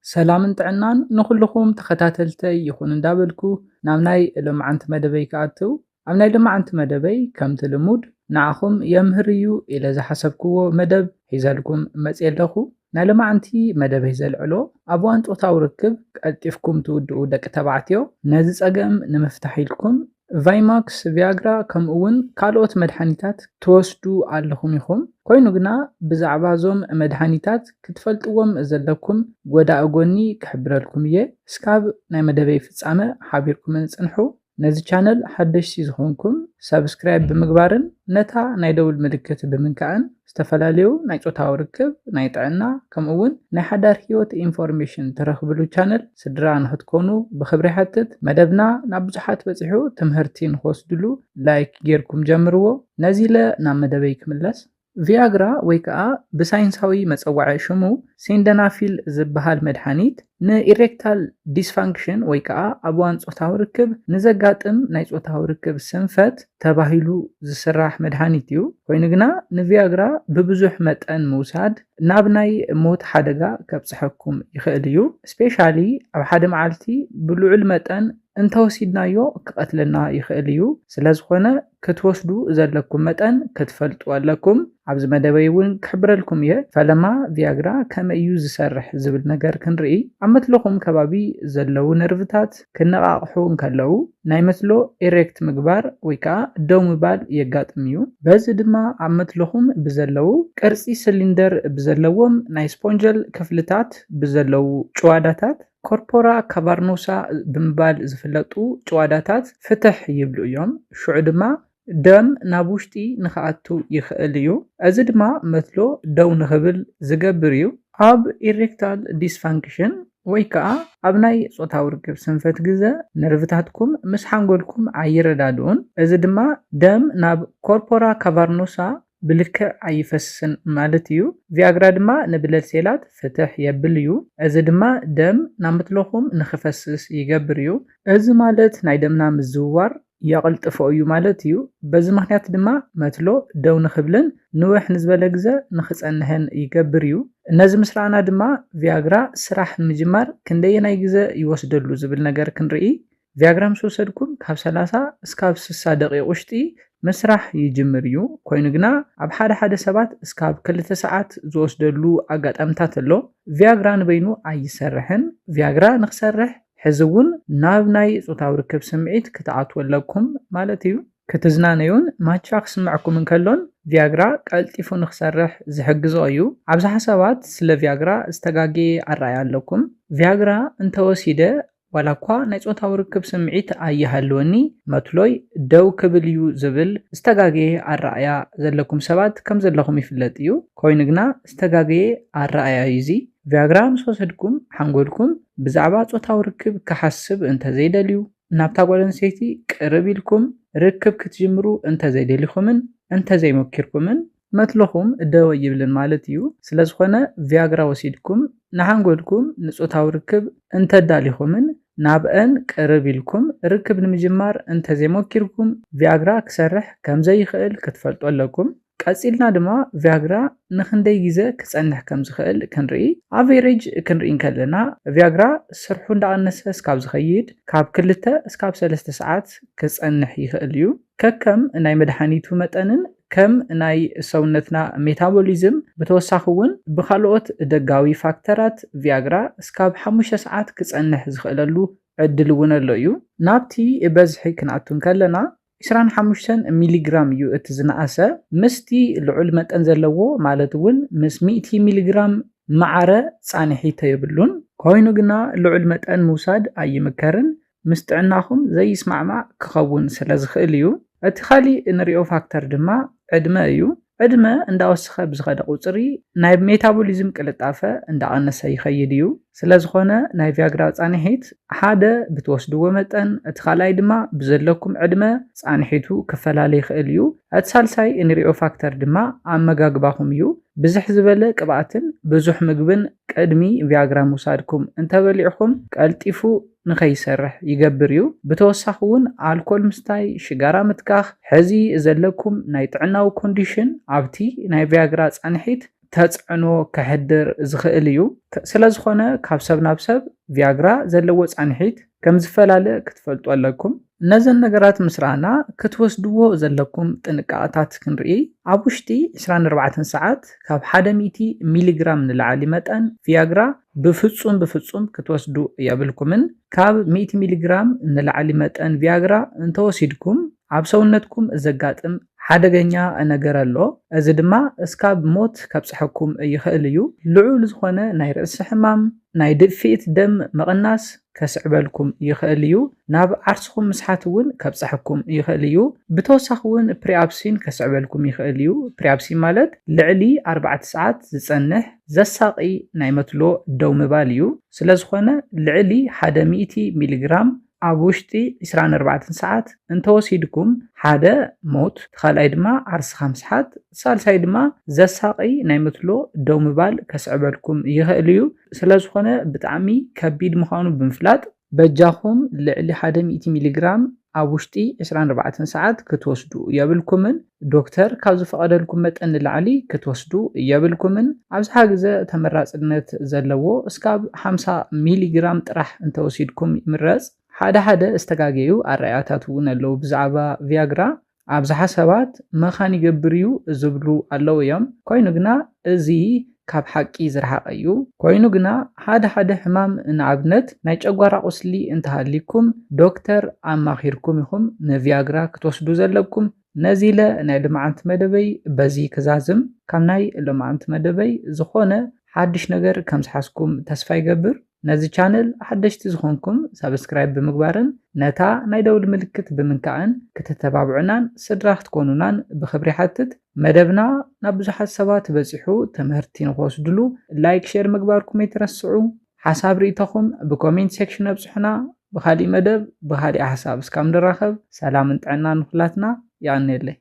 ሰላምን ጥዕናን ንኩልኩም ተኸታተልተይ ይኹን እንዳበልኩ ናብ ናይ ልምዓንቲ መደበይ ክኣትው ኣብ ናይ ልምዓንቲ መደበይ ከምቲ ልሙድ ንዓኹም የምህር እዩ ኢለ ዝሓሰብክዎ መደብ ሒዘልኩም መፅእ ኣለኹ። ናይ ልምዓንቲ መደበይ ዘልዕሎ ኣብ እዋን ፆታዊ ርክብ ቀልጢፍኩም ትውድኡ ደቂ ተባዕትዮ ነዚ ፀገም ንምፍታሕ ኢልኩም ቫይማክስ ቪያግራ ከምኡ እውን ካልኦት መድሓኒታት ትወስዱ ኣለኹም ኢኹም። ኮይኑ ግና ብዛዕባ እዞም መድሓኒታት ክትፈልጥዎም ዘለኩም ጎዳኢ ጎኒ ክሕብረልኩም እየ። እስካብ ናይ መደበይ ፍፃመ ሓቢርኩም ፅንሑ። ነዚ ቻነል ሓደሽቲ ዝኾንኩም ሰብስክራይብ ብምግባርን ነታ ናይ ደውል ምልክት ብምንካእን ዝተፈላለዩ ናይ ፆታዊ ርክብ ናይ ጥዕና ከምኡ እውን ናይ ሓዳር ሂወት ኢንፎርሜሽን ትረኽብሉ ቻነል ስድራ ንክትኮኑ ብክብሪ ይሓትት። መደብና ናብ ብዙሓት በፂሑ ትምህርቲ ንክወስድሉ ላይክ ጌርኩም ጀምርዎ። ነዚ ኢለ ናብ መደበይ ክምለስ። ቪያግራ ወይ ከዓ ብሳይንሳዊ መፀዋዒ ሽሙ ሲንደናፊል ዝበሃል መድሓኒት ንኢሬክታል ዲስፋንክሽን ወይ ከዓ ኣብ እዋን ፆታዊ ርክብ ንዘጋጥም ናይ ፆታዊ ርክብ ስንፈት ተባሂሉ ዝስራሕ መድሓኒት እዩ። ኮይኑ ግና ንቪያግራ ብብዙሕ መጠን ምውሳድ ናብ ናይ ሞት ሓደጋ ከብፅሐኩም ይኽእል እዩ። ስፔሻሊ ኣብ ሓደ መዓልቲ ብልዑል መጠን እንተወሲድናዮ ክቀትለና ይኽእል እዩ። ስለዝኾነ ክትወስዱ ዘለኩም መጠን ክትፈልጡ ኣለኩም። ኣብዚ መደበይ እውን ክሕብረልኩም እየ ፈለማ ቪያግራ ከመይ እዩ ዝሰርሕ ዝብል ነገር ክንርኢ። ኣብ መትለኹም ከባቢ ዘለው ነርቭታት ክነቃቅሑ እንከለው ናይ መትሎ ኤሬክት ምግባር ወይ ከዓ ደው ምባል የጋጥም እዩ። በዚ ድማ ኣብ መትለኹም ብዘለው ቅርፂ ሲሊንደር ብዘለዎም ናይ ስፖንጀል ክፍልታት ብዘለው ጭዋዳታት ኮርፖራ ካቫርኖሳ ብምባል ዝፍለጡ ጭዋዳታት ፍትሕ ይብሉ እዮም። ሽዑ ድማ ደም ናብ ውሽጢ ንክኣቱ ይኽእል እዩ። እዚ ድማ መትሎ ደው ንክብል ዝገብር እዩ። ኣብ ኢሬክታል ዲስፋንክሽን ወይ ከዓ ኣብ ናይ ፆታዊ ርክብ ስንፈት ግዜ ነርቭታትኩም ምስ ሓንጎልኩም ኣይረዳድኡን። እዚ ድማ ደም ናብ ኮርፖራ ካቫርኖሳ ብልክዕ ኣይፈስስን ማለት እዩ። ቪያግራ ድማ ንብለድ ሴላት ፍትሕ የብል እዩ። እዚ ድማ ደም ናብ መትለኹም ንክፈስስ ይገብር እዩ። እዚ ማለት ናይ ደምና ምዝውዋር የቕልጥፎ እዩ ማለት እዩ። በዚ ምክንያት ድማ መትሎ ደው ንክብልን ንውሕ ንዝበለ ግዜ ንክፀንሕን ይገብር እዩ። ነዚ ምስ ረኣና ድማ ቪያግራ ስራሕ ንምጅማር ክንደየናይ ግዜ ይወስደሉ ዝብል ነገር ክንርኢ። ቪያግራ ምስ ወሰድኩም ካብ 30 እስካብ 60 ደቂቕ ውሽጢ ምስራሕ ይጅምር እዩ። ኮይኑ ግና ኣብ ሓደ ሰባት እስካብ 2 ሰዓት ዝወስደሉ ኣጋጣሚታት ኣሎ። ቪያግራ ንበይኑ ኣይሰርሕን። ቪያግራ ንክሰርሕ ሕዚ እውን ናብ ናይ ፆታዊ ርክብ ስምዒት ክትኣትወለኩም ማለት እዩ። ክትዝናነዩን ማቻ ክስምዐኩም እንከሎን ቪያግራ ቀልጢፉ ንክሰርሕ ዝሕግዞ እዩ። ኣብዝሓ ሰባት ስለ ቪያግራ ዝተጋገየ ኣረኣያ ኣለኩም። ቪያግራ እንተወሲደ ዋላ እኳ ናይ ፆታዊ ርክብ ስምዒት ኣይሃለወኒ መትሎይ ደው ክብል እዩ ዝብል ዝተጋገየ ኣረኣያ ዘለኩም ሰባት ከም ዘለኹም ይፍለጥ እዩ። ኮይኑ ግና ዝተጋገየ ኣረኣያ እዩ። ቪያግራ ምስ ወሰድኩም ሓንጎልኩም ብዛዕባ ፆታዊ ርክብ ክሓስብ እንተዘይደልዩ ናብታ ጓል ኣንስተይቲ ቅርብ ኢልኩም ርክብ ክትጅምሩ እንተዘይደሊኹምን እንተዘይሞኪርኩምን መትለኹም ደው ይብልን ማለት እዩ። ስለዝኾነ ቪያግራ ወሲድኩም ንሓንጎልኩም ንፆታዊ ርክብ እንተዳሊኹምን ናብአን ቅርብ ኢልኩም ርክብ ንምጅማር እንተዘይሞኪርኩም ቪያግራ ክሰርሕ ከምዘይኽእል ክትፈልጡ ኣለኩም። ቀፂልና ድማ ቪያግራ ንክንደይ ግዜ ክፀንሕ ከም ዝኽእል ክንርኢ። ኣቨሬጅ ክንርኢ ከለና ቪያግራ ስርሑ እንዳቀነሰ እስካብ ዝኸይድ ካብ 2 እስካብ 3 ሰዓት ክፀንሕ ይኽእል እዩ። ከከም ናይ መድሓኒቱ መጠንን ከም ናይ ሰውነትና ሜታቦሊዝም ብተወሳኺ እውን ብካልኦት ደጋዊ ፋክተራት ቪያግራ እስካብ 5 ሰዓት ክፀንሕ ዝኽእለሉ ዕድል እውን ኣሎ እዩ። ናብቲ በዝሒ ክንኣቱ ከለና 25 ሚሊግራም እዩ እቲ ዝነኣሰ ምስቲ ልዑል መጠን ዘለዎ ማለት እውን ምስ 100 ሚሊግራም ማዕረ ፃንሒተ የብሉን። ኮይኑ ግና ልዑል መጠን ምውሳድ ኣይምከርን ምስ ጥዕናኹም ዘይስማዕማዕ ክኸውን ስለ ዝኽእል እዩ። እቲ ካሊእ እንሪኦ ፋክተር ድማ ዕድመ እዩ። ዕድመ እንዳወሰኸ ብዝኸደ ቁፅሪ ናይ ሜታቦሊዝም ቅልጣፈ እንዳቀነሰ ይኸይድ እዩ። ስለዝኾነ ናይ ቪያግራ ፃንሒት ሓደ ብትወስድዎ መጠን እቲ ካልኣይ ድማ ብዘለኩም ዕድመ ፃንሒቱ ክፈላለ ይኽእል እዩ። እቲ ሳልሳይ እንሪኦ ፋክተር ድማ ኣመጋግባኹም እዩ። ብዝሕ ዝበለ ቅብኣትን ብዙሕ ምግብን ቅድሚ ቪያግራ ምውሳድኩም እንተበሊዕኹም ቀልጢፉ ንኸይሰርሕ ይገብር እዩ። ብተወሳኺ እውን ኣልኮል ምስታይ፣ ሽጋራ ምትካኽ ሕዚ ዘለኩም ናይ ጥዕናዊ ኮንዲሽን ኣብቲ ናይ ቪያግራ ፃንሒት ተጽዕኖ ከሕድር ዝኽእል እዩ። ስለዝኾነ ካብ ሰብ ናብ ሰብ ቪያግራ ዘለዎ ጻንሒት ከም ዝፈላለ ክትፈልጡ ኣለኩም። እነዘን ነገራት ምስ ረኣና ክትወስድዎ ዘለኩም ጥንቃቐታት ክንርኢ። ኣብ ውሽጢ 24 ሰዓት ካብ 100 ሚሊግራም ንላዕሊ መጠን ቪያግራ ብፍጹም ክትወስዱ የብልኩምን። ካብ 100 ሚሊግራም ንላዕሊ መጠን ቪያግራ እንተወሲድኩም ኣብ ሰውነትኩም ዘጋጥም ሓደገኛ ነገር ኣሎ። እዚ ድማ እስካብ ሞት ከብፅሐኩም ይኽእል እዩ። ልዑል ዝኾነ ናይ ርእሲ ሕማም፣ ናይ ድፊት ደም መቕናስ ከስዕበልኩም ይኽእል እዩ። ናብ ዓርስኩም ምስሓት እውን ከብፅሐኩም ይኽእል እዩ። ብተወሳኺ እውን ፕሪኣፕሲን ከስዕበልኩም ይኽእል እዩ። ፕሪኣፕሲን ማለት ልዕሊ 4 ሰዓት ዝጸንሕ ዘሳቒ ናይ መትሎ ደው ምባል እዩ። ስለዝኾነ ልዕሊ 100 ሚሊግራም ኣብ ውሽጢ 24 ሰዓት እንተወሲድኩም ሓደ ሞት፣ ካልኣይ ድማ ዓርስኻ ምስሓት፣ ሳልሳይ ድማ ዘሳቒ ናይ መትሎ ደው ምባል ከስዕበልኩም ይኽእል እዩ። ስለዝኾነ ብጣዕሚ ከቢድ ምዃኑ ብምፍላጥ በጃኹም ልዕሊ 100 ሚሊግራም ኣብ ውሽጢ 24 ሰዓት ክትወስዱ የብልኩምን። ዶክተር ካብ ዝፈቐደልኩም መጠን ንላዕሊ ክትወስዱ የብልኩምን። ኣብዝሓ ግዜ ተመራፅነት ዘለዎ እስካብ 50 ሚሊግራም ጥራሕ እንተወሲድኩም ይምረፅ። ሓደ ዝተጋገዩ ኣረኣያታት እውን ኣለዉ ብዛዕባ ቪያግራ። ኣብዝሓ ሰባት መኻን ይገብር እዩ ዝብሉ ኣለዉ እዮም። ኮይኑ ግና እዚ ካብ ሓቂ ዝረሓቐ እዩ። ኮይኑ ግና ሓደ ሕማም ንኣብነት ናይ ጨጓራ ቁስሊ እንተሃሊኩም ዶክተር ኣማኺርኩም ኢኹም ንቪያግራ ክትወስዱ ዘለኩም። ነዚ ኢለ ናይ ልምዓንቲ መደበይ በዚ ክዛዝም። ካብ ናይ ልምዓንቲ መደበይ ዝኾነ ሓድሽ ነገር ከም ዝሓስኩም ተስፋ ይገብር። ነዚ ቻነል ሓደሽቲ ዝኾንኩም ሰብስክራይብ ብምግባርን ነታ ናይ ደውል ምልክት ብምንካዕን ክትተባብዑናን ስድራ ክትኮኑናን ብኽብሪ ሓትት። መደብና ናብ ብዙሓት ሰባት በፂሑ ትምህርቲ ንክወስድሉ ላይክ ሼር ምግባርኩም ኣይትረስዑ። ሓሳብ ርእይቶኹም ብኮሜንት ሴክሽን ኣብፅሑና። ብኻሊእ መደብ ብኻሊእ ሓሳብ እስካብ ንራኸብ ሰላምን ጥዕናን ንኹላትና ይኣነየለይ።